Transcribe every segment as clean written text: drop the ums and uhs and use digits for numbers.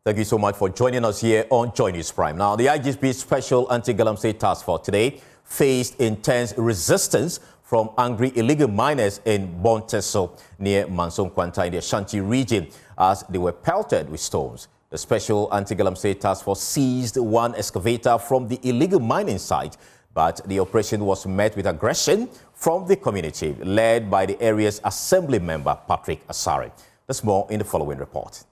Thank you so much for joining us here on JoyNews Prime. Now, the IGP Special Anti-Galamsey Task Force today faced intense resistance from angry illegal miners in Bonteso near Manson Kwanta in the Ashanti region as they were pelted with stones. The Special Anti-Galamsey Task Force seized one excavator from the illegal mining site, but the operation was met with aggression from the community, led by the area's assembly member, Patrick Asare. There's more in the following report.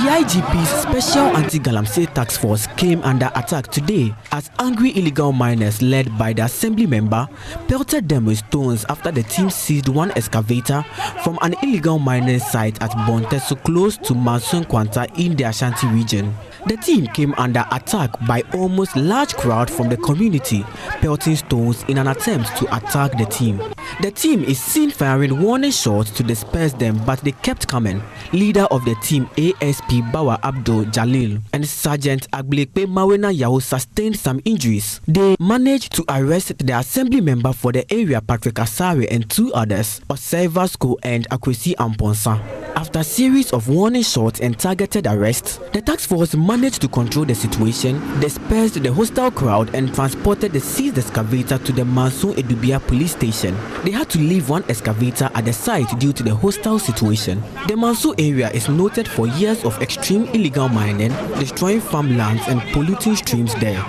The IGP's Special Anti-Galamsey Task Force came under attack today as angry illegal miners led by the assembly member pelted them with stones after the team seized one excavator from an illegal mining site at Bonteso close to Manson Kwanta in the Ashanti region. The team came under attack by almost large crowd from the community, pelting stones in an attempt to attack the team. The team is seen firing warning shots to disperse them, but they kept coming. Leader of the team, ASP Bawa Abdul Jalil, and Sergeant Agblepe Mawena Yao sustained some injuries. They managed to arrest the assembly member for the area, Patrick Asare, and two others, Oseva Sko and Akwesi Amponsa. After a series of warning shots and targeted arrests, the task force managed to control the situation, dispersed the hostile crowd, and transported the seized excavator to the Manson Edubia police station. They had to leave one excavator at the site due to the hostile situation. The Manson area is noted for years of extreme illegal mining, destroying farmlands and polluting streams there.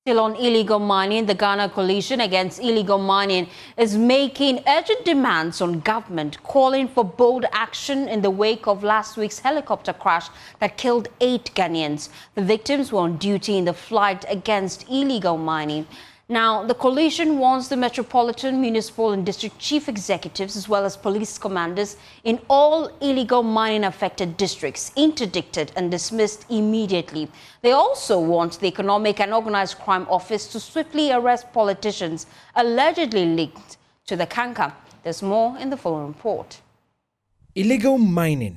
Still on illegal mining, the Ghana Coalition Against Illegal Mining is making urgent demands on government, calling for bold action in the wake of last week's helicopter crash that killed 8 Ghanaians. The victims were on duty in the fight against illegal mining. Now, the coalition wants the metropolitan, municipal and district chief executives as well as police commanders in all illegal mining affected districts interdicted and dismissed immediately. They also want the Economic and Organized Crime Office to swiftly arrest politicians allegedly linked to the canker. There's more in the following report. Illegal mining,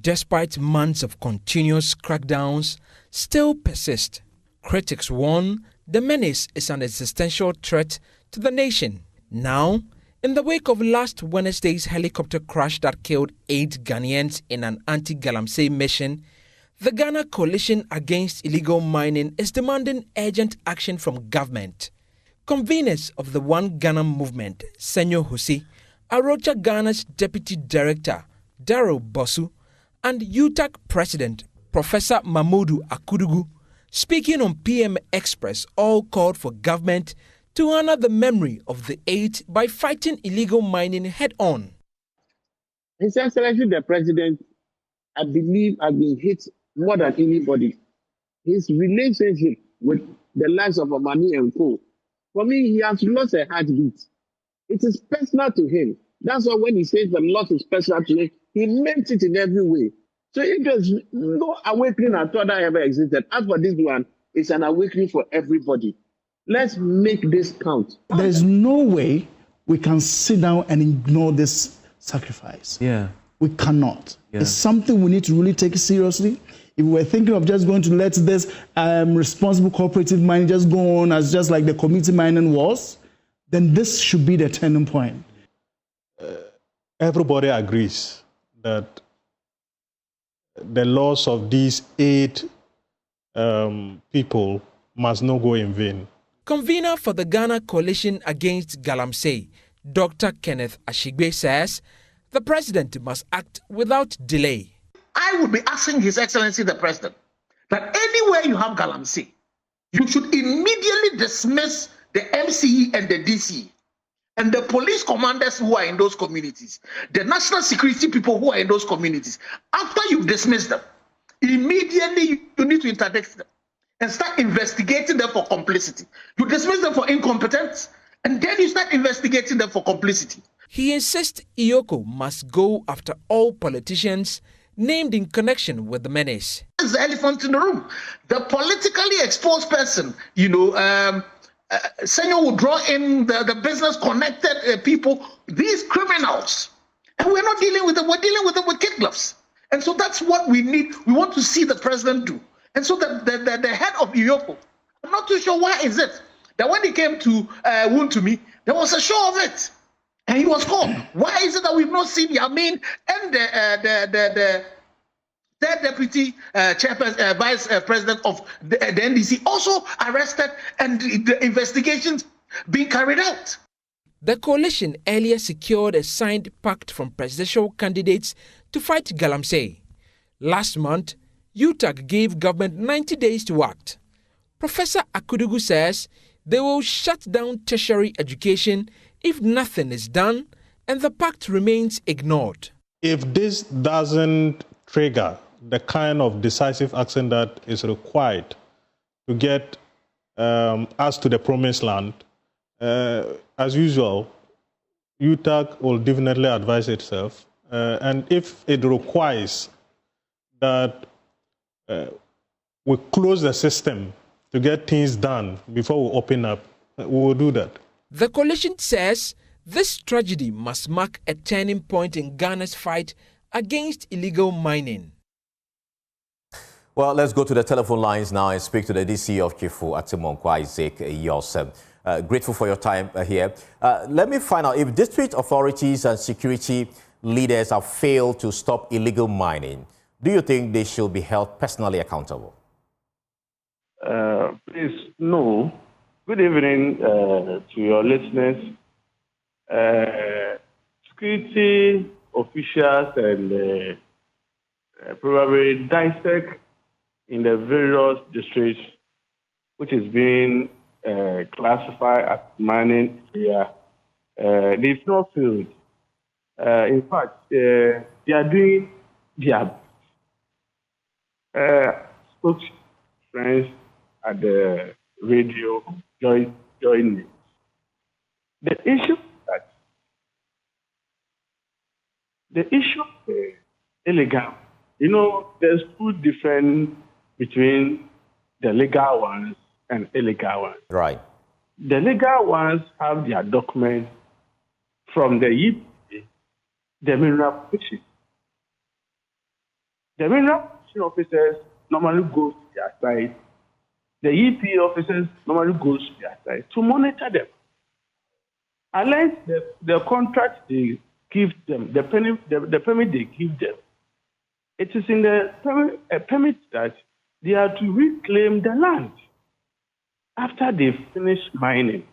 despite months of continuous crackdowns, still persist. Critics warn the menace is an existential threat to the nation. Now, in the wake of last Wednesday's helicopter crash that killed 8 Ghanaians in an anti-galamsey mission, the Ghana Coalition Against Illegal Mining is demanding urgent action from government. Conveners of the One Ghana movement, Senyo Husi, Arocha Ghana's Deputy Director, Darrell Bosu, and UTAC President, Professor Mamudu Akudugu, speaking on PM Express, all called for government to honor the memory of the 8 by fighting illegal mining head-on. His Excellency the President, I believe, has been hit more than anybody. His relationship with the likes of Amani and Co. For me, he has lost a heartbeat. It is personal to him. That's why when he says the loss is personal to him, he meant it in every way. So if there's no awakening at all that ever existed, as for this one, it's an awakening for everybody. Let's make this count. There's no way we can sit down and ignore this sacrifice. Yeah. We cannot. Yeah. It's something we need to really take seriously. If we're thinking of just going to let this responsible cooperative mining just go on as just like the community mining was, then this should be the turning point. Everybody agrees that the loss of these 8 people must not go in vain. Convener for the Ghana Coalition Against Galamsey, Dr. Kenneth Ashigbe, says the president must act without delay. I would be asking His Excellency the President that anywhere you have Galamsey, you should immediately dismiss the MCE and the DCE and the police commanders who are in those communities, the national security people who are in those communities. After you've dismissed them, immediately you need to interdict them and start investigating them for complicity. You dismiss them for incompetence, and then you start investigating them for complicity. He insists Iyoko must go after all politicians named in connection with the menace. It's the elephant in the room. The politically exposed person, Senyo will draw in the business-connected people, these criminals. And we're not dealing with them, we're dealing with them with kid gloves. And so that's what we need. We want to see the president do. And so the head of Iyoko, I'm not too sure why is it that when he came to Wuntumi, there was a show of it, and he was caught. Why is it that we've not seen Yamin and the third deputy chairperson, vice president of the NDC also arrested and the investigations being carried out? The coalition earlier secured a signed pact from presidential candidates to fight galamsey. Last month, UTAG gave government 90 days to act. Professor Akudugu says they will shut down tertiary education if nothing is done and the pact remains ignored. If this doesn't trigger the kind of decisive action that is required to get us to the promised land, as usual, UTAG will definitely advise itself. And if it requires that we close the system to get things done before we open up, we will do that. The coalition says this tragedy must mark a turning point in Ghana's fight against illegal mining. Well, let's go to the telephone lines now and speak to the DC of Kifu, Atimonkwa Isaac Yosem. Grateful for your time here. Let me find out if district authorities and security leaders have failed to stop illegal mining. Do you think they should be held personally accountable? Please, no. Good evening to your listeners. Security officials and probably dissect in the various districts, which is being classified as mining area. They've not failed. In fact, they are doing their spokesfriends at the radio, JoyNews. The issue of illegal, there's two different between the legal ones and illegal ones. Right. The legal ones have their documents from the EPA, the mineral position. The mineral position officers normally go to their site. The EPA officers normally go to their site to monitor them. Unless the contract they give them, the permit they give them, it is in the permit that they are to reclaim the land after they finish mining.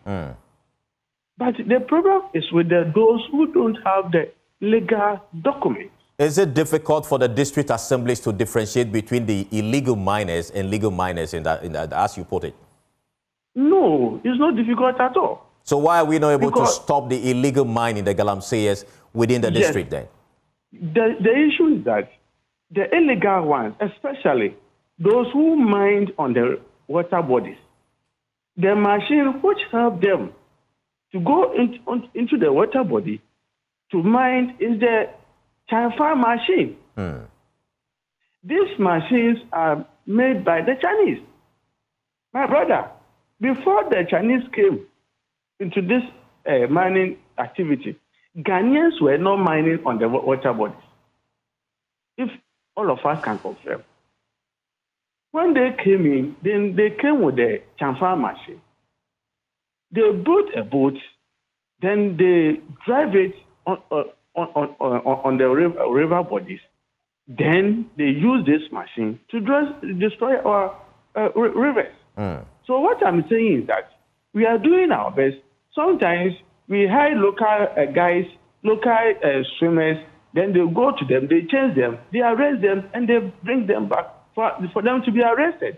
But the problem is with those who don't have the legal documents. Is it difficult for the district assemblies to differentiate between the illegal miners and legal miners in that, as you put it? No, it's not difficult at all. So why are we not able to stop the illegal mining, the galamseyers, within the district then? The issue is that the illegal ones, especially those who mine on the water bodies, the machine which help them to go into the water body to mine is the transfer machine. These machines are made by the Chinese. My brother, before the Chinese came into this mining activity, Ghanaians were not mining on the water bodies. If all of us can confirm. When they came in, then they came with the transfer machine. They built a boat, then they drive it on the river bodies. Then they use this machine to destroy our rivers. So what I'm saying is that we are doing our best. Sometimes we hire local guys, local swimmers, then they go to them, they change them, they arrest them, and they bring them back for them to be arrested.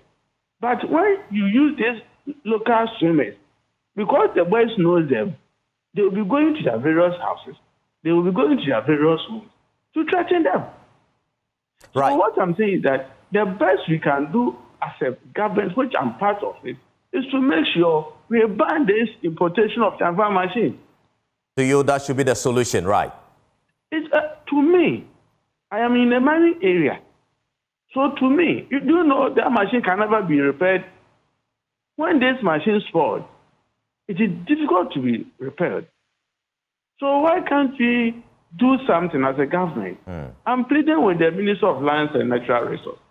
But when you use these local swimmers, because the boys know them, they will be going to their various houses, they will be going to their various homes to threaten them. Right. So what I'm saying is that the best we can do as a government, which I'm part of it, is to make sure we ban this importation of transfer machine. To you, that should be the solution, right? It's, to me, I am in a mining area. So to me, you do know that machine can never be repaired. When this machine spoils, it is difficult to be repaired. So why can't we do something as a government? I'm pleading with the Minister of Lands and Natural Resources.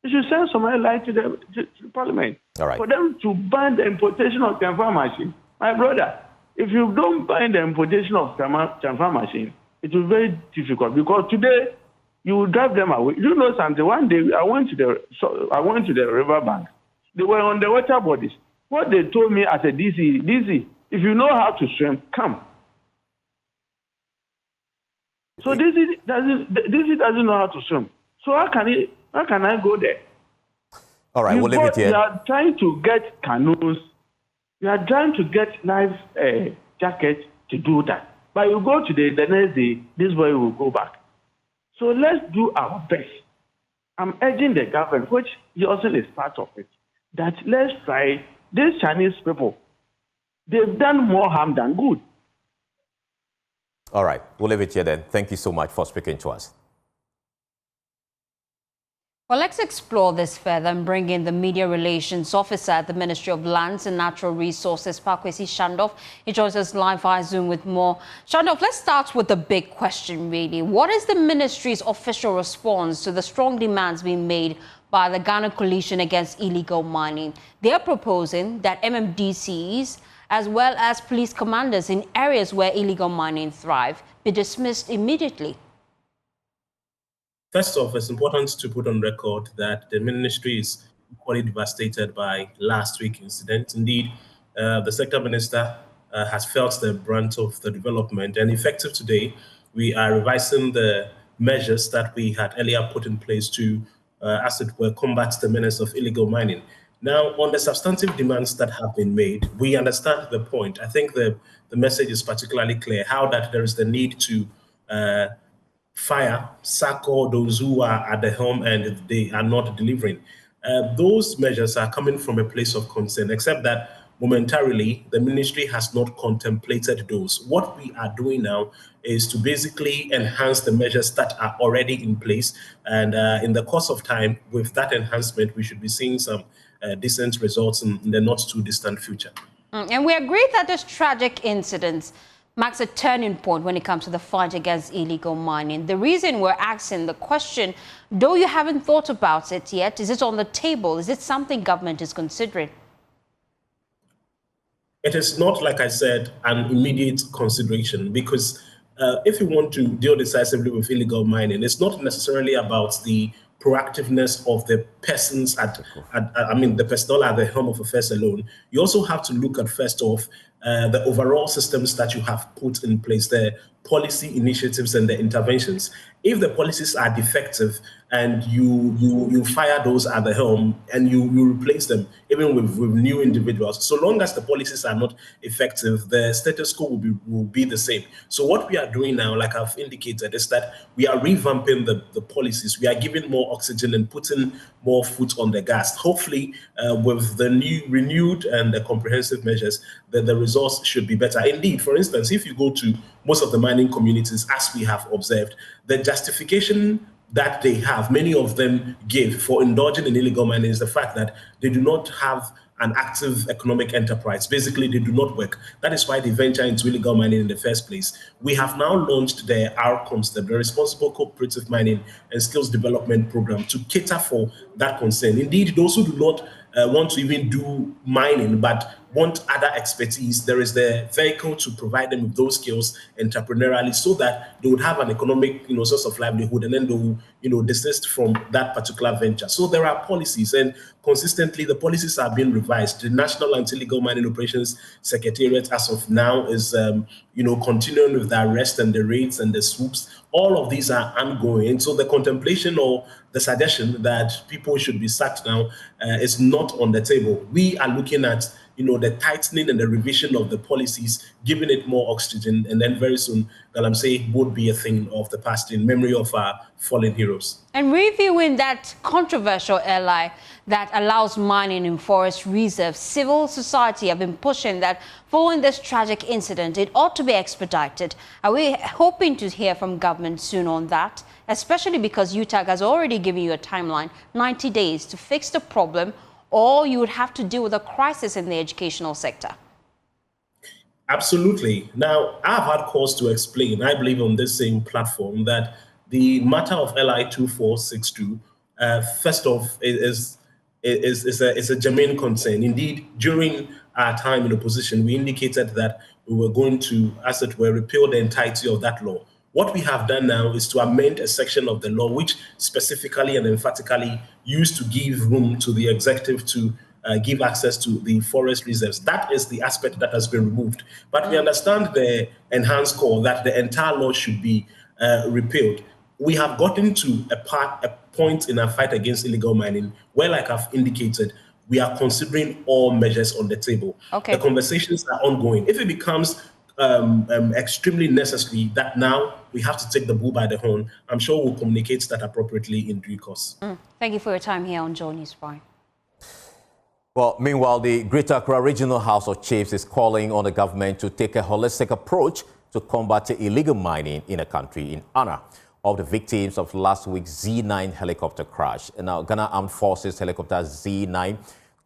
You should send some light to the parliament. All right. For them to ban the importation of transfer machine. My brother, if you don't ban the importation of transfer machine, it will be very difficult because today you will drive them away. You know something? One day I went to the riverbank. They were on the water bodies. What they told me as a DC, if you know how to swim, come. So DC doesn't know how to swim. So how can I go there? All right, we'll leave it here. You are trying to get canoes. You are trying to get life jackets to do that. But you go to the next day, this boy will go back. So let's do our best. I'm urging the government, which Johnson is part of it, that let's try these Chinese people. They've done more harm than good. All right, we'll leave it here then. Thank you so much for speaking to us. Well, let's explore this further and bring in the media relations officer at the Ministry of Lands and Natural Resources, Pakwesi Shandov. He joins us live via Zoom with more. Shandov, let's start with the big question, really. What is the ministry's official response to the strong demands being made by the Ghana Coalition Against Illegal Mining? They are proposing that MMDCs, as well as police commanders in areas where illegal mining thrive, be dismissed immediately. First off, it's important to put on record that the ministry is equally devastated by last week's incident. Indeed, the sector minister has felt the brunt of the development, and effective today, we are revising the measures that we had earlier put in place to, as it were, combat the menace of illegal mining. Now, on the substantive demands that have been made, we understand the point. I think the message is particularly clear, how that there is the need to sack all those who are at the helm and they are not delivering. Those measures are coming from a place of concern, except that momentarily the ministry has not contemplated those. What we are doing now is to basically enhance the measures that are already in place. And in the course of time, with that enhancement, we should be seeing some decent results in the not too distant future. And we agree that this tragic incident marks a turning point when it comes to the fight against illegal mining. The reason we're asking the question, though you haven't thought about it yet, is it on the table? Is it something government is considering? It is not, like I said, an immediate consideration, because if you want to deal decisively with illegal mining, it's not necessarily about the proactiveness of the persons the personnel at the helm of affairs alone. You also have to look at, first off, the overall systems that you have put in place, the policy initiatives and the interventions. If the policies are defective and you fire those at the helm and you replace them even with new individuals, so long as the policies are not effective, the status quo will be the same. So what we are doing now, like I've indicated, is that we are revamping the policies. We are giving more oxygen and putting more foot on the gas. Hopefully, with the new renewed and the comprehensive measures, the results should be better. Indeed, for instance, if you go to most of the mining communities, as we have observed, the justification that they have, many of them give for indulging in illegal mining, is the fact that they do not have an active economic enterprise. Basically, they do not work. That is why they venture into illegal mining in the first place. We have now launched the RCOMS, the Responsible Cooperative Mining and Skills Development Program, to cater for that concern. Indeed, those who do not want to even do mining but want other expertise, there is the vehicle to provide them with those skills entrepreneurially, so that they would have an economic source of livelihood, and then they will desist from that particular venture. So there are policies, and consistently the policies are being revised. The National Anti-Illegal Mining Operations Secretariat, as of now, is continuing with the arrest and the raids and the swoops. All of these are ongoing. And so the contemplation or the suggestion that people should be sacked now is not on the table. We are looking at the tightening and the revision of the policies, giving it more oxygen, and then very soon galamsey would be a thing of the past in memory of our fallen heroes. And reviewing that controversial ally that allows mining in forest reserves, civil society have been pushing that following this tragic incident, it ought to be expedited. Are we hoping to hear from government soon on that, especially because UTAG has already given you a timeline, 90 days, to fix the problem, or you would have to deal with a crisis in the educational sector? Absolutely. Now, I've had cause to explain, I believe on this same platform, that the matter of LI 2462 first off, is a germane concern. Indeed, during our time in opposition, we indicated that we were going to, as it were, repeal the entirety of that law. What we have done now is to amend a section of the law which specifically and emphatically used to give room to the executive to give access to the forest reserves. That is the aspect that has been removed. But we understand the enhanced call that the entire law should be repealed. We have gotten to a point in our fight against illegal mining where, like I've indicated, we are considering all measures on the table. Okay. The conversations are ongoing. If it becomes extremely necessary that now we have to take the bull by the horn, I'm sure we'll communicate that appropriately in due course. Thank you for your time here on JoyNews Prime. Well, meanwhile, the Greater Accra Regional House of Chiefs is calling on the government to take a holistic approach to combat illegal mining in the country in honor of the victims of last week's Z9 helicopter crash. And now, Ghana Armed Forces helicopter Z9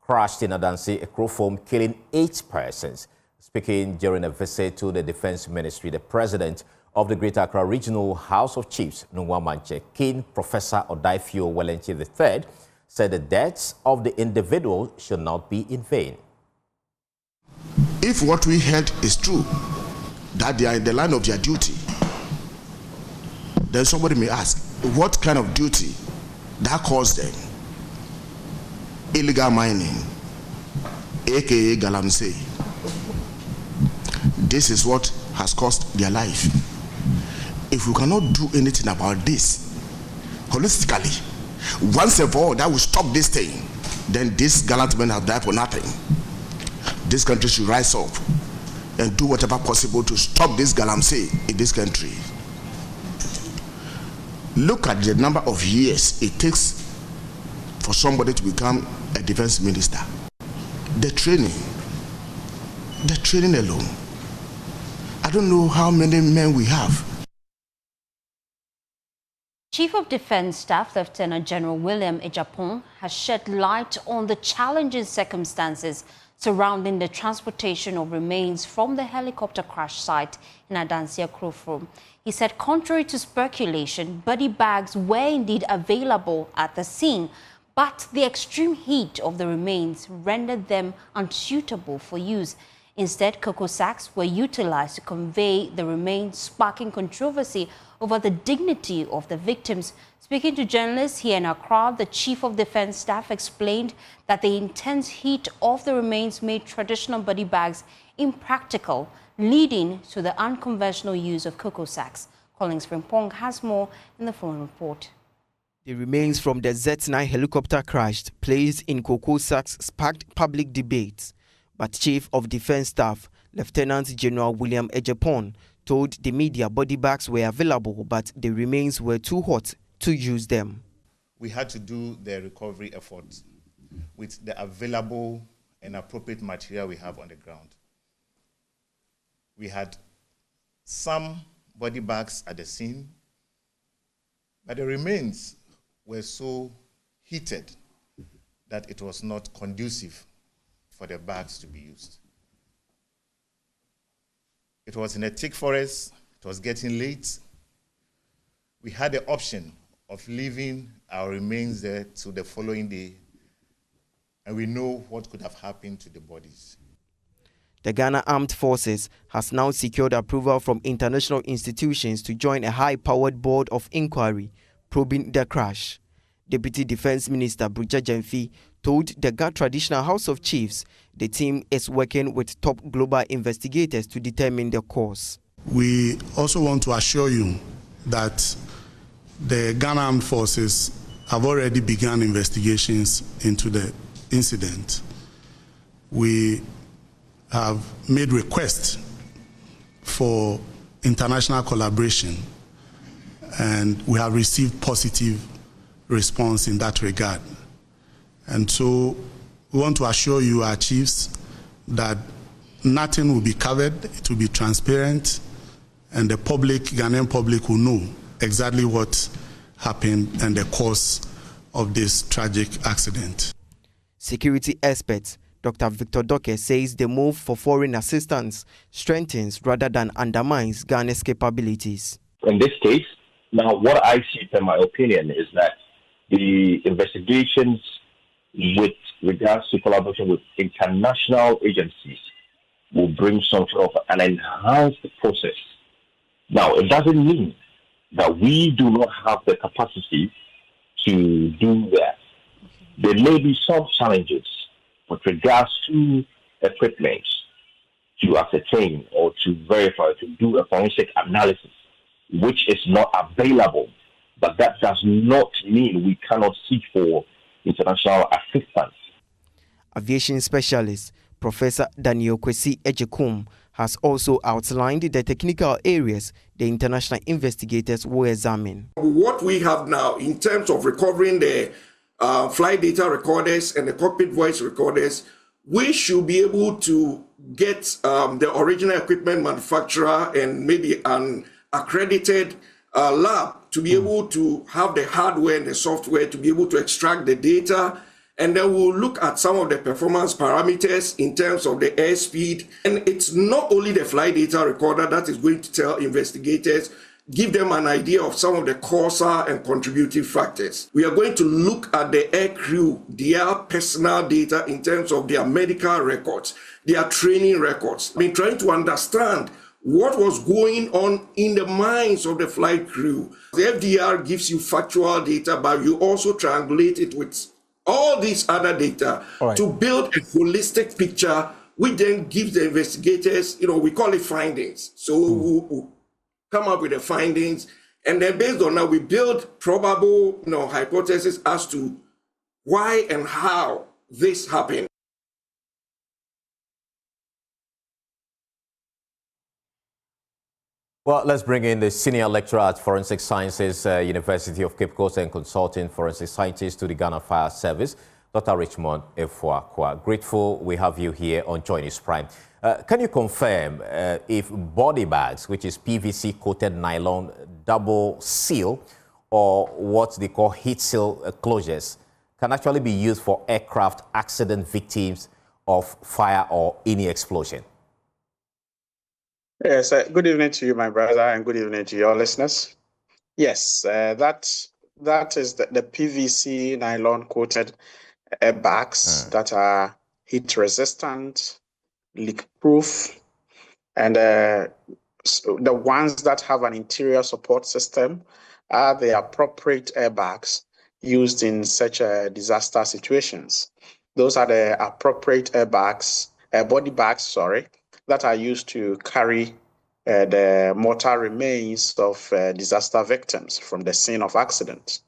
crashed in Adansi, Ekrofom, killing 8 persons. Speaking during a visit to the Defense Ministry, the president of the Greater Accra Regional House of Chiefs, Nwamanche King, Professor Odaifio Wellenche III, said the deaths of the individual should not be in vain. If what we heard is true, that they are in the line of their duty, then somebody may ask, what kind of duty that caused them? Illegal mining, aka galamsey. This is what has cost their life. If we cannot do anything about this holistically, once and for all, that will stop this thing, then these gallant men have died for nothing. This country should rise up and do whatever possible to stop this galamsey in this country. Look at the number of years it takes for somebody to become a defense minister. The training alone. I don't know how many men we have. Chief of Defense Staff Lieutenant General William Ejapon has shed light on the challenging circumstances surrounding the transportation of remains from the helicopter crash site in Adansi, Ekrofom. He said contrary to speculation, body bags were indeed available at the scene, but the extreme heat of the remains rendered them unsuitable for use. Instead, cocoa sacks were utilized to convey the remains, sparking controversy over the dignity of the victims. Speaking to journalists here in Accra, the Chief of Defense Staff explained that the intense heat of the remains made traditional body bags impractical, leading to the unconventional use of cocoa sacks. Collins Frimpong has more in the following report. The remains from the Z9 helicopter crash placed in cocoa sacks sparked public debates. But Chief of Defense Staff Lieutenant General William Ejapon told the media body bags were available, but the remains were too hot to use them. We had to do the recovery efforts with the available and appropriate material we have on the ground. We had some body bags at the scene, but the remains were so heated that it was not conducive for the bags to be used. It was in a thick forest, it was getting late. We had the option of leaving our remains there till the following day, and we know what could have happened to the bodies. The Ghana Armed Forces has now secured approval from international institutions to join a high-powered board of inquiry probing the crash. Deputy Defense Minister Bruja Jemfi told the Ghana Traditional House of Chiefs the team is working with top global investigators to determine the cause. We also want to assure you that the Ghana Armed Forces have already begun investigations into the incident. We have made requests for international collaboration, and we have received positive response in that regard. And so we want to assure you, our chiefs, that nothing will be covered, it will be transparent, and the public, Ghanaian public, will know exactly what happened and the cause of this tragic accident. Security expert Dr. Victor Doke says the move for foreign assistance strengthens rather than undermines Ghana's capabilities. In this case, now what I see, in my opinion, is that the investigations with regards to collaboration with international agencies will bring some sort of an enhanced process. Now, it doesn't mean that we do not have the capacity to do that. There may be some challenges with regards to equipment to ascertain or to verify, to do a forensic analysis, which is not available. But that does not mean we cannot seek for international assistance. Aviation specialist Professor Daniel Kwesi Ejekum has also outlined the technical areas the international investigators will examine. What we have now in terms of recovering the flight data recorders and the cockpit voice recorders, we should be able to get the original equipment manufacturer and maybe an accredited lab to be able to have the hardware and the software to be able to extract the data. And then we'll look at some of the performance parameters in terms of the airspeed. And it's not only the flight data recorder that is going to tell investigators, give them an idea of some of the causal and contributing factors. We are going to look at the air crew, their personal data in terms of their medical records, their training records. I mean, trying to understand what was going on in the minds of the flight crew. The FDR gives you factual data, but you also triangulate it with all these other data to build a holistic picture, which then gives the investigators, we call it findings. So we'll come up with the findings, and then based on that, we build probable, hypotheses as to why and how this happened. Well, let's bring in the senior lecturer at Forensic Sciences, University of Cape Coast, and consulting forensic scientist to the Ghana Fire Service, Dr. Richmond Efuakwa. Grateful we have you here on JoyNews Prime. Can you confirm if body bags, which is PVC-coated nylon double seal, or what they call heat seal closures, can actually be used for aircraft accident victims of fire or any explosion? Yes, good evening to you, my brother, and good evening to your listeners. Yes, that is the PVC nylon coated airbags that are heat resistant, leak proof, and the ones that have an interior support system are the appropriate airbags used in such disaster situations. Those are the appropriate airbags, body bags, that are used to carry the mortal remains of disaster victims from the scene of accident.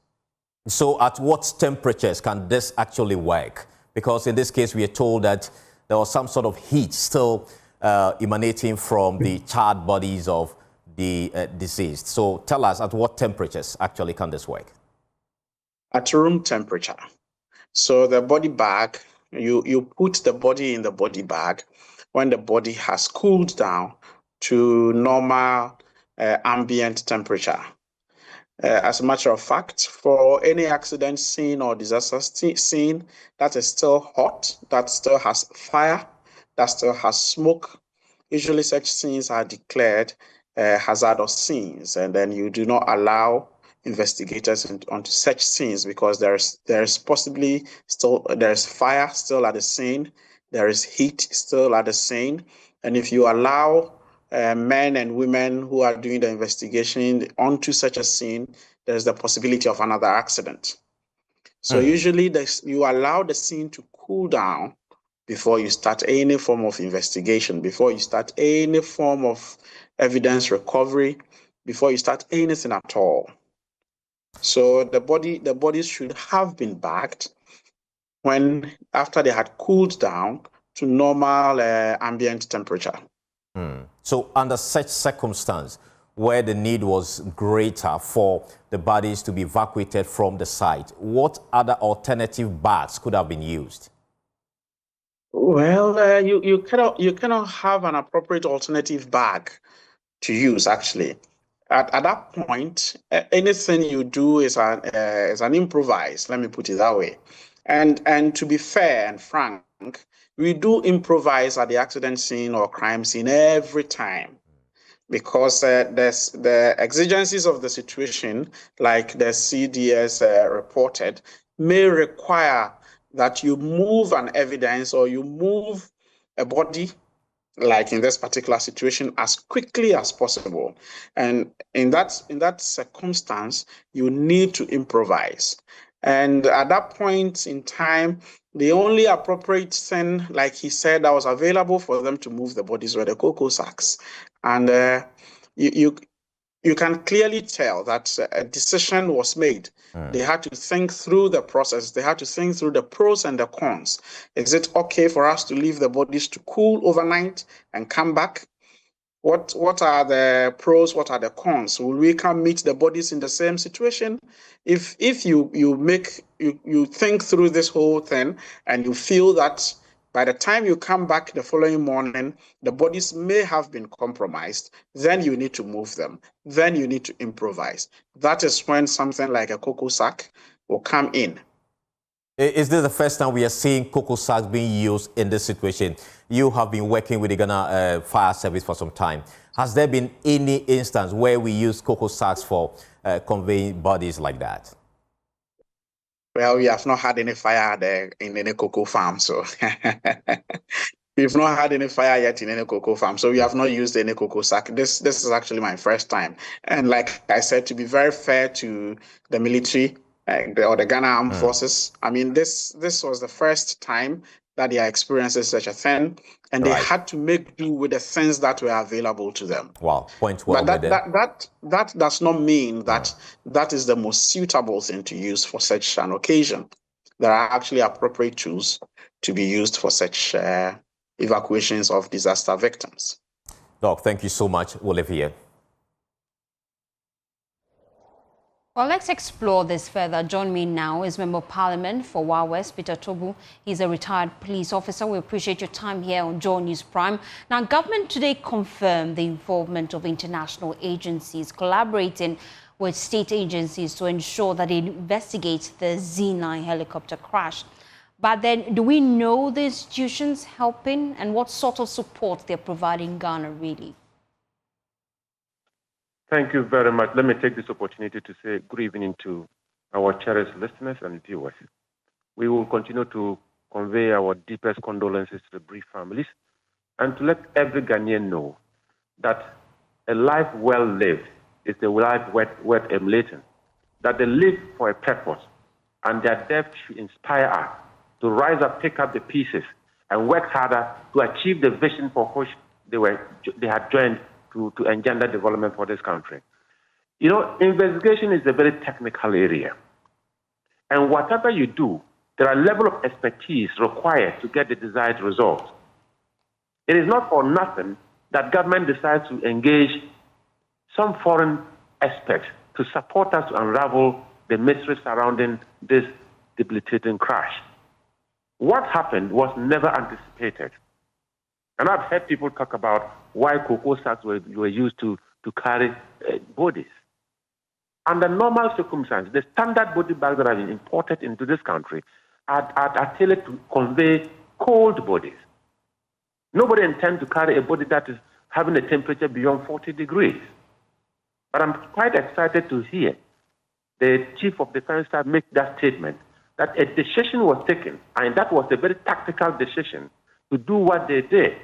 So at what temperatures can this actually work? Because in this case, we are told that there was some sort of heat still emanating from the charred bodies of the deceased. So tell us, at what temperatures actually can this work? At room temperature. So the body bag, you put the body in the body bag when the body has cooled down to normal ambient temperature. As a matter of fact, for any accident scene or disaster scene that is still hot, that still has fire, that still has smoke, usually such scenes are declared hazardous scenes, and then you do not allow investigators onto such scenes because there's possibly there's fire still at the scene, there is heat still at the scene, and if you allow men and women who are doing the investigation onto such a scene, there's the possibility of another accident. So usually you allow the scene to cool down before you start any form of investigation, before you start any form of evidence recovery, before you start anything at all. So the bodies should have been bagged after they had cooled down to normal ambient temperature. So under such circumstance, where the need was greater for the bodies to be evacuated from the site, what other alternative bags could have been used? Well, you cannot have an appropriate alternative bag to use, actually. At that point, anything you do is an improvise, let me put it that way. And to be fair and frank, we do improvise at the accident scene or crime scene every time. because there's the exigencies of the situation, like the CDS reported, may require that you move an evidence or you move a body, like in this particular situation, as quickly as possible. And in that circumstance, you need to improvise. And at that point in time, the only appropriate thing, like he said, that was available for them to move the bodies were the cocoa sacks. And you can clearly tell that a decision was made. They had to think through the process. They had to think through the pros and the cons. Is it okay for us to leave the bodies to cool overnight and come back? What are the pros? What are the cons? Will we come meet the bodies in the same situation? If you think through this whole thing and you feel that by the time you come back the following morning, the bodies may have been compromised, then you need to move them. Then you need to improvise. That is when something like a cocoa sack will come in. Is this the first time we are seeing cocoa sacks being used in this situation? You have been working with the Ghana Fire Service for some time. Has there been any instance where we use cocoa sacks for conveying bodies like that? Well, we have not had any fire there in any cocoa farm, so we've not had any fire yet in any cocoa farm, so we have not used any cocoa sack. This is actually my first time. And like I said, to be very fair to the military or the Ghana Armed Forces, I mean, this was the first time that they are experiencing such a thing, and they had to make do with the things that were available to them. Wow, point well. But that does not mean that that is the most suitable thing to use for such an occasion. There are actually appropriate tools to be used for such evacuations of disaster victims. Doc, thank you so much. We'll leave here. Well, let's explore this further. Join me now is Member of Parliament for Wa West, Peter Tobu. He's a retired police officer. We appreciate your time here on JoyNews Prime. Now, government today confirmed the involvement of international agencies collaborating with state agencies to ensure that they investigate the Z9 helicopter crash. But then, do we know the institutions helping and what sort of support they're providing Ghana, really? Thank you very much. Let me take this opportunity to say good evening to our cherished listeners and viewers. We will continue to convey our deepest condolences to the bereaved families and to let every Ghanaian know that a life well lived is a life worth emulating, that they live for a purpose, and their death should inspire us to rise up, pick up the pieces, and work harder to achieve the vision for which they had joined to engender development for this country. You know, investigation is a very technical area. And whatever you do, there are level of expertise required to get the desired result. It is not for nothing that government decides to engage some foreign expert to support us to unravel the mystery surrounding this debilitating crash. What happened was never anticipated. And I've heard people talk about why cocoa sacks were used to carry bodies. Under normal circumstances, the standard body bags that have been imported into this country are tailored to convey cold bodies. Nobody intends to carry a body that is having a temperature beyond 40 degrees. But I'm quite excited to hear the Chief of Defense Staff make that statement, that a decision was taken, and that was a very tactical decision, to do what they did.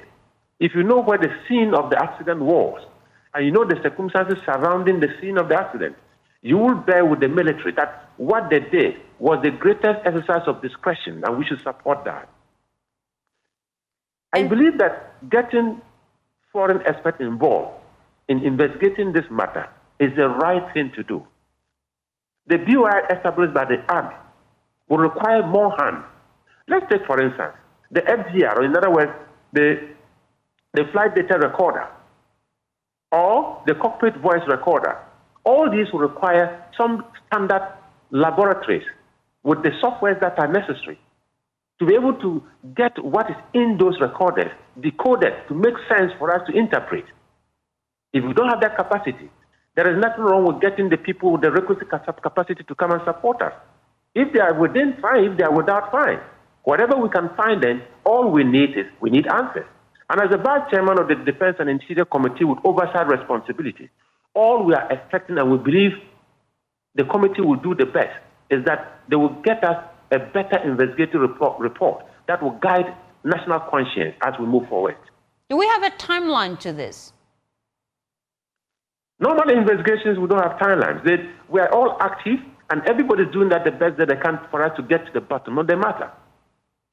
If you know where the scene of the accident was, and you know the circumstances surrounding the scene of the accident, you will bear with the military that what they did was the greatest exercise of discretion, and we should support that. I believe that getting foreign experts involved in investigating this matter is the right thing to do. The BOI established by the Army will require more hands. Let's take, for instance, the FDR, or in other words, the flight data recorder, or the cockpit voice recorder. All these will require some standard laboratories with the softwares that are necessary to be able to get what is in those recorders decoded to make sense for us to interpret. If we don't have that capacity, there is nothing wrong with getting the people with the requisite capacity to come and support us. If they are within, fine. If they are without, fine. Whatever we can find, then all we need is answers. And as the Vice Chairman of the Defense and Interior Committee with oversight responsibility, all we are expecting and we believe the committee will do the best is that they will get us a better investigative report that will guide national conscience as we move forward. Do we have a timeline to this? Normally, investigations, we don't have timelines. We are all active, and everybody's doing that the best that they can for us to get to the bottom of the matter.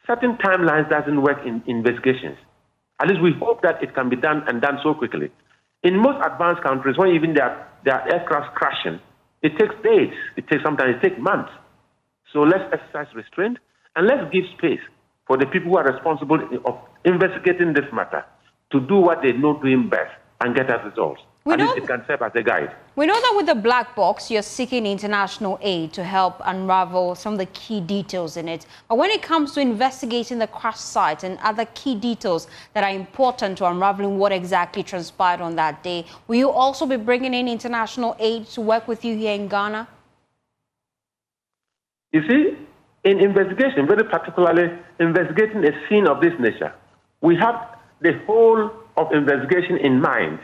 Certain timelines doesn't work in investigations. At least we hope that it can be done and done so quickly. In most advanced countries, when even there are aircraft crashing, it takes days. Sometimes it takes months. So let's exercise restraint and let's give space for the people who are responsible of investigating this matter to do what they know doing best and get us results. At least it can serve as a guide. We know that with the black box, you're seeking international aid to help unravel some of the key details in it. But when it comes to investigating the crash site and other key details that are important to unraveling what exactly transpired on that day, will you also be bringing in international aid to work with you here in Ghana? You see, in investigation, very particularly investigating a scene of this nature, we have the whole of investigation in mind.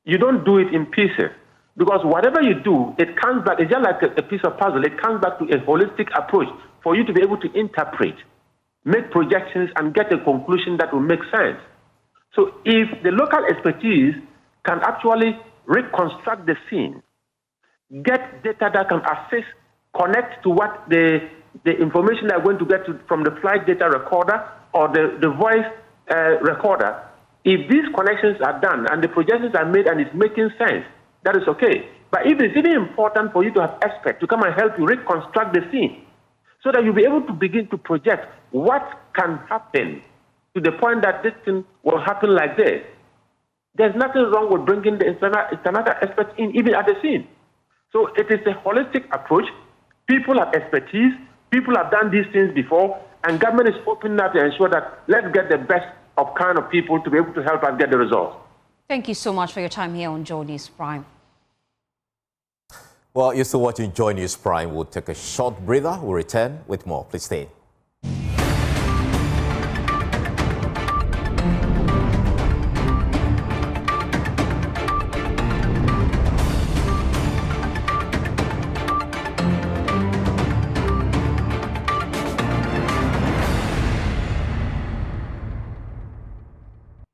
You don't do it in pieces, because whatever you do, it comes back, it's just like a piece of puzzle, it comes back to a holistic approach for you to be able to interpret, make projections, and get a conclusion that will make sense. So if the local expertise can actually reconstruct the scene, get data that can assist, connect to what the information they're going to get from the flight data recorder or the voice recorder, if these connections are done and the projections are made and it's making sense, that is okay. But if it's really important for you to have experts to come and help you reconstruct the scene so that you'll be able to begin to project what can happen to the point that this thing will happen like this, there's nothing wrong with bringing the international experts in, even at the scene. So it is a holistic approach. People have expertise. People have done these things before, and government is opening up to ensure that let's get the best of kind of people to be able to help us get the results. Thank you so much for your time here on JoyNews Prime. Well, you're still watching JoyNews Prime. We'll take a short breather. We'll return with more. Please stay.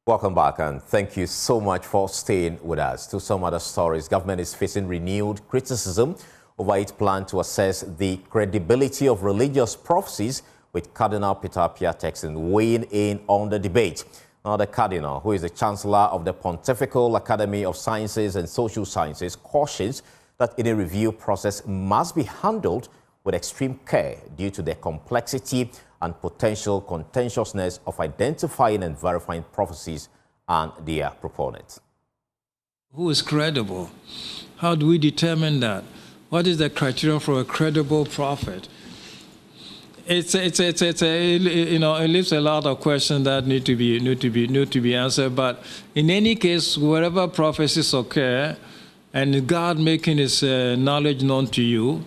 Welcome back, and thank you so much for staying with us. To some other stories, government is facing renewed criticism over its plan to assess the credibility of religious prophecies, with Cardinal Peter Appiah Texan weighing in on the debate. Now, the Cardinal, who is the Chancellor of the Pontifical Academy of Sciences and Social Sciences, cautions that any review process must be handled with extreme care due to the complexity and potential contentiousness of identifying and verifying prophecies and their proponents. Who is credible? How do we determine that? What is the criteria for a credible prophet? It leaves a lot of questions that need to be answered. But in any case, wherever prophecies occur, and God making His knowledge known to you,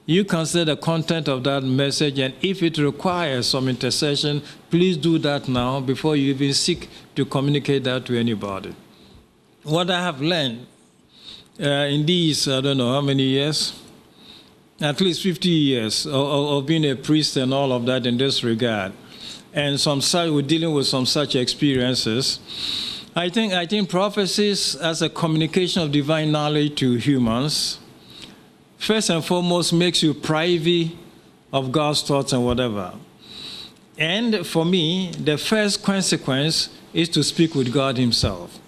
you consider the content of that message, and if it requires some intercession, please do that now before you even seek to communicate that to anybody. What I have learned in these, I don't know how many years, at least 50 years of being a priest and all of that in this regard, and we're dealing with some such experiences. I think prophecies as a communication of divine knowledge to humans, first and foremost, makes you privy of God's thoughts and whatever. And for me, the first consequence is to speak with God Himself,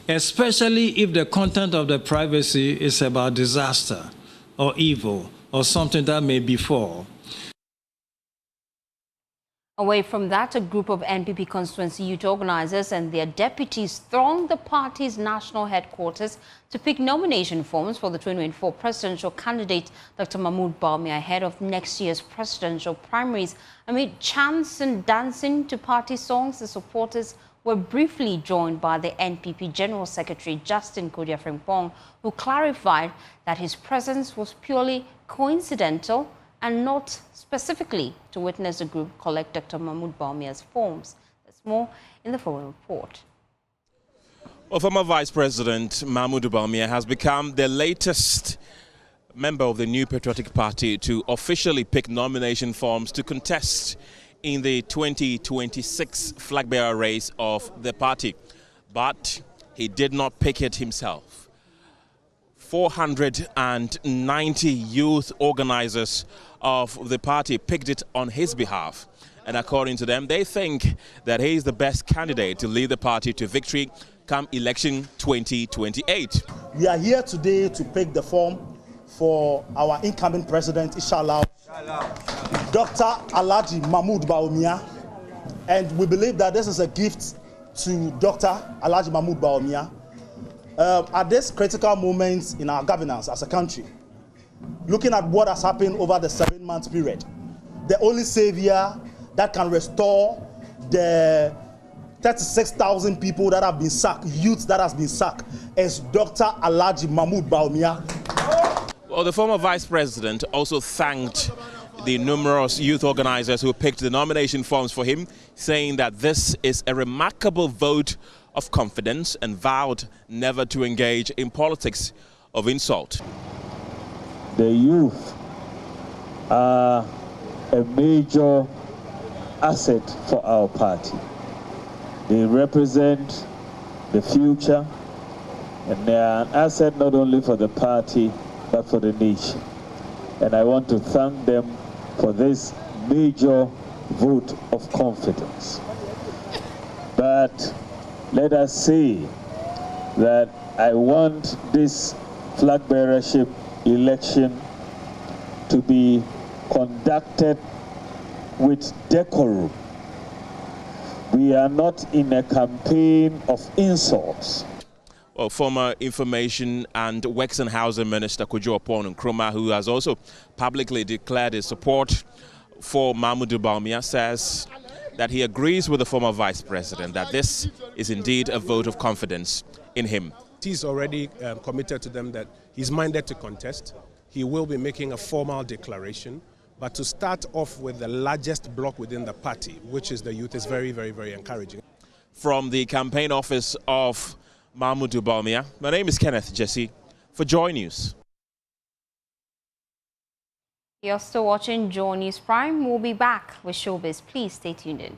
especially if the content of the privacy is about disaster or evil or something that may befall. Away from that, a group of NPP constituency youth organizers and their deputies thronged the party's national headquarters to pick nomination forms for the 2024 presidential candidate, Dr. Mahmoud Bawumia, ahead of next year's presidential primaries. Amid chants and dancing to party songs, the supporters were briefly joined by the NPP General Secretary, Justin Kodia Frimpong, who clarified that his presence was purely coincidental and not specifically to witness the group collect Dr. Mahmoud Bawumia's forms. There's More in the following report. Well, former Vice President Bawumia has become the latest member of the New Patriotic Party to officially pick nomination forms to contest in the 2026 flag bearer race of the party. But he did not pick it himself. 490 youth organizers of the party picked it on his behalf. And according to them, they think that he is the best candidate to lead the party to victory come election 2028. We are here today to pick the form for our incoming president, inshallah, Dr. Alhaji Mahmood Bawumia. And we believe that this is a gift to Dr. Alhaji Mahmood Bawumia at this critical moment in our governance as a country. Looking at what has happened over the 7-month period, the only savior that can restore the 36,000 people that have been sacked, youth that has been sacked, is Dr. Alhaji Mahmood Bawumia. Well, the former vice president also thanked the numerous youth organizers who picked the nomination forms for him, saying that this is a remarkable vote of confidence and vowed never to engage in politics of insult. The youth are a major asset for our party. They represent the future, and they are an asset not only for the party but for the nation. And I want to thank them for this major vote of confidence. But let us say that I want this flag bearership election to be conducted with decorum. We are not in a campaign of insults. Well, former Information and Works and Housing Minister Kojo Nkrumah, who has also publicly declared his support for Mahmood Bawumia, says that he agrees with the former vice president that this is indeed a vote of confidence in him. He's already committed to them that he's minded to contest. He will be making a formal declaration. But to start off with the largest bloc within the party, which is the youth, is very, very, very encouraging. From the campaign office of Mahmood Bawumia, my name is Kenneth Jesse for Joy News. You're still watching JoyNews Prime. We'll be back with Showbiz. Please stay tuned in.